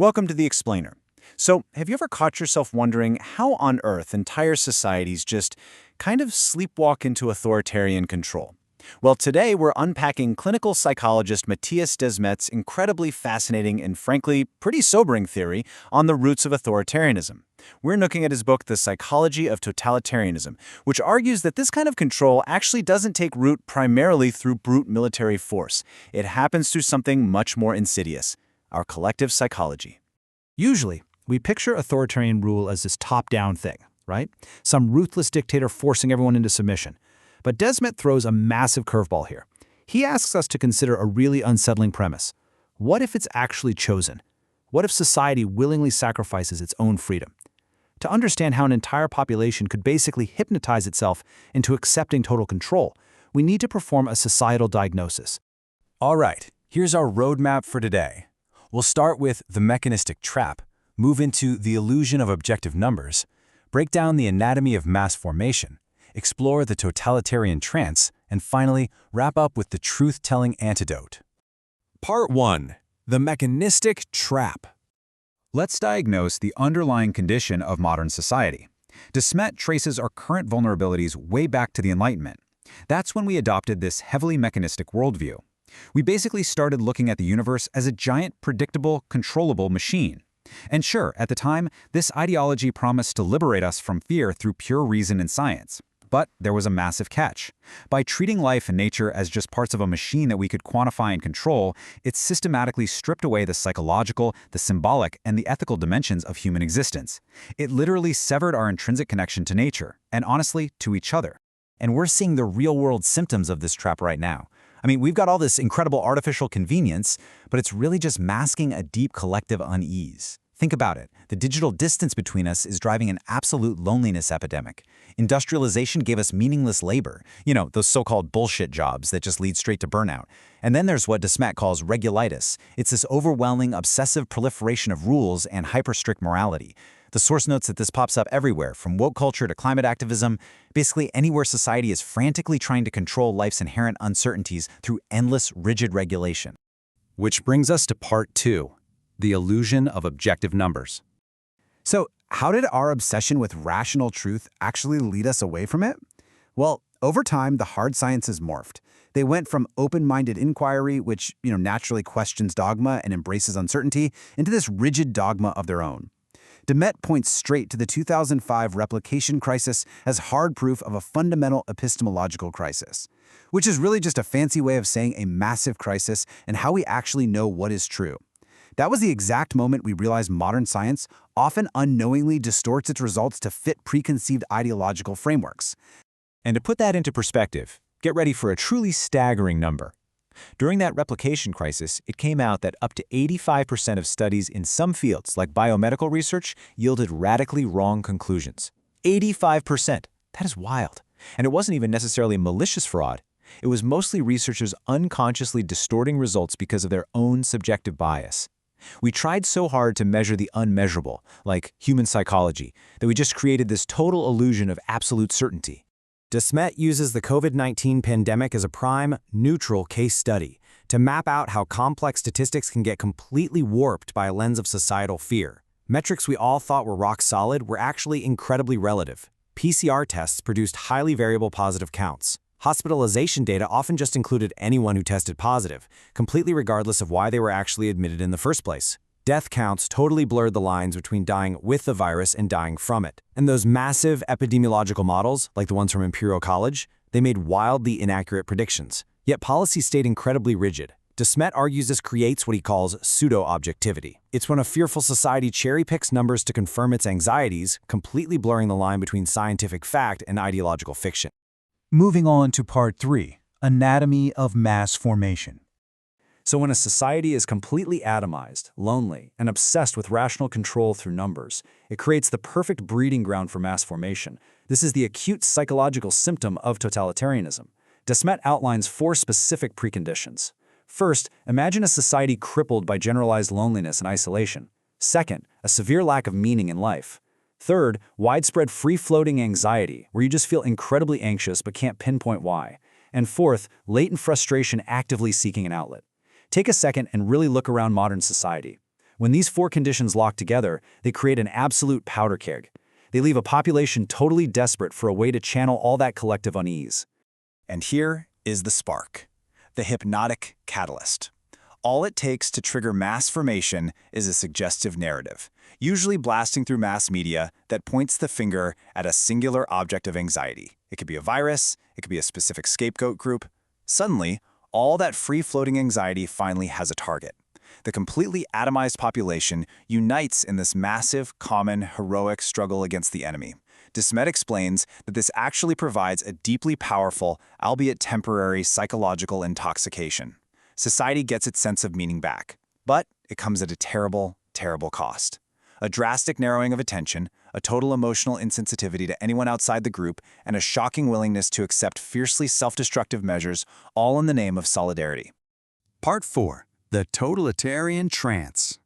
Welcome to The Explainer. So, have you ever caught yourself wondering how on earth entire societies just kind of sleepwalk into authoritarian control? Well, today we're unpacking clinical psychologist Mattias Desmet's incredibly fascinating and frankly pretty sobering theory on the roots of authoritarianism. We're looking at his book, The Psychology of Totalitarianism, which argues that this kind of control actually doesn't take root primarily through brute military force. It happens through something much more insidious: our collective psychology. Usually, we picture authoritarian rule as this top-down thing, right? Some ruthless dictator forcing everyone into submission. But Desmet throws a massive curveball here. He asks us to consider a really unsettling premise. What if it's actually chosen? What if society willingly sacrifices its own freedom? To understand how an entire population could basically hypnotize itself into accepting total control, we need to perform a societal diagnosis. All right, here's our roadmap for today. We'll start with the mechanistic trap, move into the illusion of objective numbers, break down the anatomy of mass formation, explore the totalitarian trance, and finally, wrap up with the truth-telling antidote. Part 1. The Mechanistic Trap. Let's diagnose the underlying condition of modern society. Desmet traces our current vulnerabilities way back to the Enlightenment. That's when we adopted this heavily mechanistic worldview. We basically started looking at the universe as a giant, predictable, controllable machine. And sure, at the time, this ideology promised to liberate us from fear through pure reason and science. But there was a massive catch. By treating life and nature as just parts of a machine that we could quantify and control, it systematically stripped away the psychological, the symbolic, and the ethical dimensions of human existence. It literally severed our intrinsic connection to nature, and honestly, to each other. And we're seeing the real-world symptoms of this trap right now. I mean, we've got all this incredible artificial convenience, but it's really just masking a deep collective unease. Think about it. The digital distance between us is driving an absolute loneliness epidemic. Industrialization gave us meaningless labor, those so-called bullshit jobs that just lead straight to burnout. And then there's what Desmet calls regulitis. It's this overwhelming, obsessive proliferation of rules and hyper-strict morality. The source notes that this pops up everywhere, from woke culture to climate activism, basically anywhere society is frantically trying to control life's inherent uncertainties through endless, rigid regulation. Which brings us to part 2. The illusion of objective numbers. So, how did our obsession with rational truth actually lead us away from it? Well, over time, the hard sciences morphed. They went from open-minded inquiry, which, naturally questions dogma and embraces uncertainty, into this rigid dogma of their own. Desmet points straight to the 2005 replication crisis as hard proof of a fundamental epistemological crisis, which is really just a fancy way of saying a massive crisis in how we actually know what is true. That was the exact moment we realized modern science often unknowingly distorts its results to fit preconceived ideological frameworks. And to put that into perspective, get ready for a truly staggering number. During that replication crisis, it came out that up to 85% of studies in some fields, like biomedical research, yielded radically wrong conclusions. 85%! That is wild. And it wasn't even necessarily malicious fraud. It was mostly researchers unconsciously distorting results because of their own subjective bias. We tried so hard to measure the unmeasurable, like human psychology, that we just created this total illusion of absolute certainty. Desmet uses the COVID-19 pandemic as a prime, neutral case study to map out how complex statistics can get completely warped by a lens of societal fear. Metrics we all thought were rock solid were actually incredibly relative. PCR tests produced highly variable positive counts. Hospitalization data often just included anyone who tested positive, completely regardless of why they were actually admitted in the first place. Death counts totally blurred the lines between dying with the virus and dying from it. And those massive epidemiological models, like the ones from Imperial College, they made wildly inaccurate predictions. Yet policy stayed incredibly rigid. Desmet argues this creates what he calls pseudo-objectivity. It's when a fearful society cherry-picks numbers to confirm its anxieties, completely blurring the line between scientific fact and ideological fiction. Moving on to part 3, Anatomy of Mass Formation. So when a society is completely atomized, lonely, and obsessed with rational control through numbers, it creates the perfect breeding ground for mass formation. This is the acute psychological symptom of totalitarianism. Desmet outlines 4 specific preconditions. First, imagine a society crippled by generalized loneliness and isolation. Second, a severe lack of meaning in life. Third, widespread free-floating anxiety, where you just feel incredibly anxious but can't pinpoint why. And fourth, latent frustration actively seeking an outlet. Take a second and really look around modern society. When these four conditions lock together, they create an absolute powder keg. They leave a population totally desperate for a way to channel all that collective unease. And here is the spark, the hypnotic catalyst. All it takes to trigger mass formation is a suggestive narrative, usually blasting through mass media that points the finger at a singular object of anxiety. It could be a virus, it could be a specific scapegoat group. Suddenly, all that free-floating anxiety finally has a target. The completely atomized population unites in this massive, common, heroic struggle against the enemy. Desmet explains that this actually provides a deeply powerful, albeit temporary, psychological intoxication. Society gets its sense of meaning back, but it comes at a terrible, terrible cost. A drastic narrowing of attention, a total emotional insensitivity to anyone outside the group, and a shocking willingness to accept fiercely self-destructive measures, all in the name of solidarity. Part 4. The Totalitarian Trance.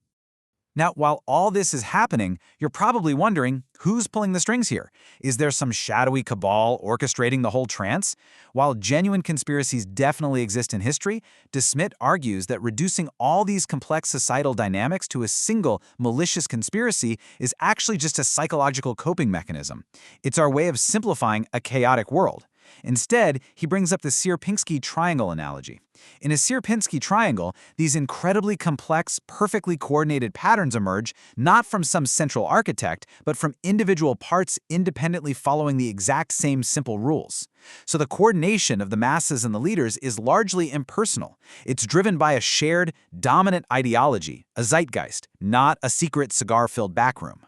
Now, while all this is happening, you're probably wondering, who's pulling the strings here? Is there some shadowy cabal orchestrating the whole trance? While genuine conspiracies definitely exist in history, Desmet argues that reducing all these complex societal dynamics to a single malicious conspiracy is actually just a psychological coping mechanism. It's our way of simplifying a chaotic world. Instead, he brings up the Sierpinski triangle analogy. In a Sierpinski triangle, these incredibly complex, perfectly coordinated patterns emerge not from some central architect, but from individual parts independently following the exact same simple rules. So the coordination of the masses and the leaders is largely impersonal. It's driven by a shared, dominant ideology, a zeitgeist, not a secret cigar-filled backroom.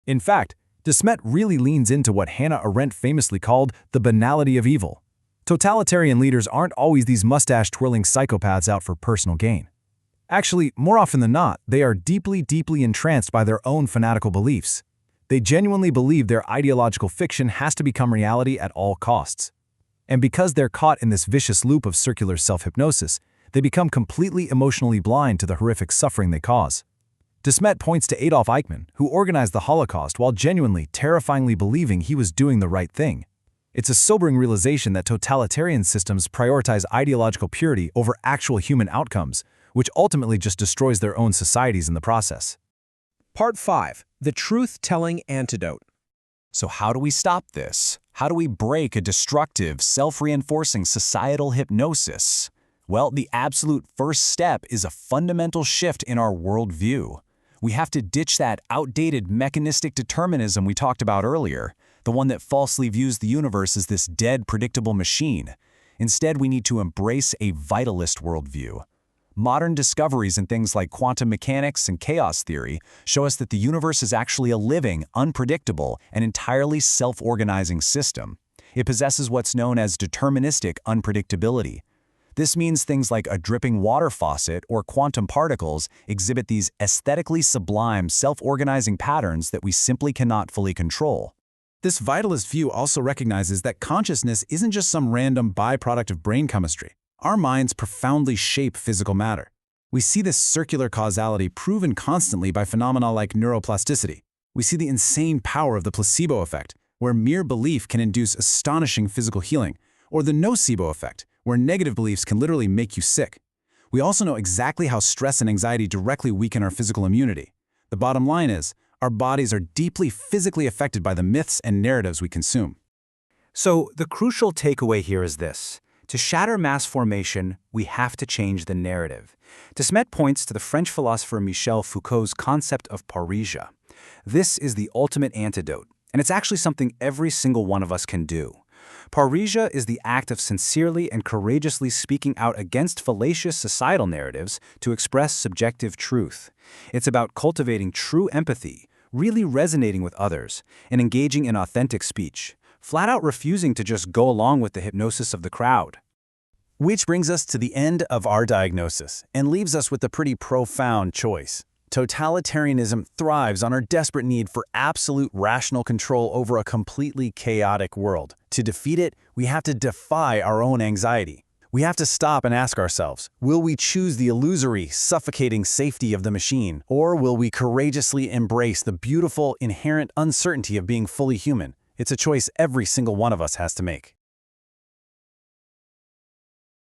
In fact, Desmet really leans into what Hannah Arendt famously called the banality of evil. Totalitarian leaders aren't always these mustache-twirling psychopaths out for personal gain. Actually, more often than not, they are deeply, deeply entranced by their own fanatical beliefs. They genuinely believe their ideological fiction has to become reality at all costs. And because they're caught in this vicious loop of circular self-hypnosis, they become completely emotionally blind to the horrific suffering they cause. Desmet points to Adolf Eichmann, who organized the Holocaust while genuinely, terrifyingly believing he was doing the right thing. It's a sobering realization that totalitarian systems prioritize ideological purity over actual human outcomes, which ultimately just destroys their own societies in the process. Part 5. The Truth-Telling Antidote. So how do we stop this? How do we break a destructive, self-reinforcing societal hypnosis? Well, the absolute first step is a fundamental shift in our worldview. We have to ditch that outdated mechanistic determinism we talked about earlier, the one that falsely views the universe as this dead, predictable machine. Instead, we need to embrace a vitalist worldview. Modern discoveries in things like quantum mechanics and chaos theory show us that the universe is actually a living, unpredictable, and entirely self-organizing system. It possesses what's known as deterministic unpredictability. This means things like a dripping water faucet or quantum particles exhibit these aesthetically sublime, self-organizing patterns that we simply cannot fully control. This vitalist view also recognizes that consciousness isn't just some random byproduct of brain chemistry. Our minds profoundly shape physical matter. We see this circular causality proven constantly by phenomena like neuroplasticity. We see the insane power of the placebo effect, where mere belief can induce astonishing physical healing, or the nocebo effect, where negative beliefs can literally make you sick. We also know exactly how stress and anxiety directly weaken our physical immunity. The bottom line is, our bodies are deeply physically affected by the myths and narratives we consume. So the crucial takeaway here is this. To shatter mass formation, we have to change the narrative. Desmet points to the French philosopher Michel Foucault's concept of parrhesia. This is the ultimate antidote, and it's actually something every single one of us can do. Parrhesia is the act of sincerely and courageously speaking out against fallacious societal narratives to express subjective truth. It's about cultivating true empathy, really resonating with others, and engaging in authentic speech, flat out refusing to just go along with the hypnosis of the crowd. Which brings us to the end of our diagnosis and leaves us with a pretty profound choice. Totalitarianism thrives on our desperate need for absolute rational control over a completely chaotic world. To defeat it, we have to defy our own anxiety. We have to stop and ask ourselves, will we choose the illusory, suffocating safety of the machine, or will we courageously embrace the beautiful, inherent uncertainty of being fully human? It's a choice every single one of us has to make.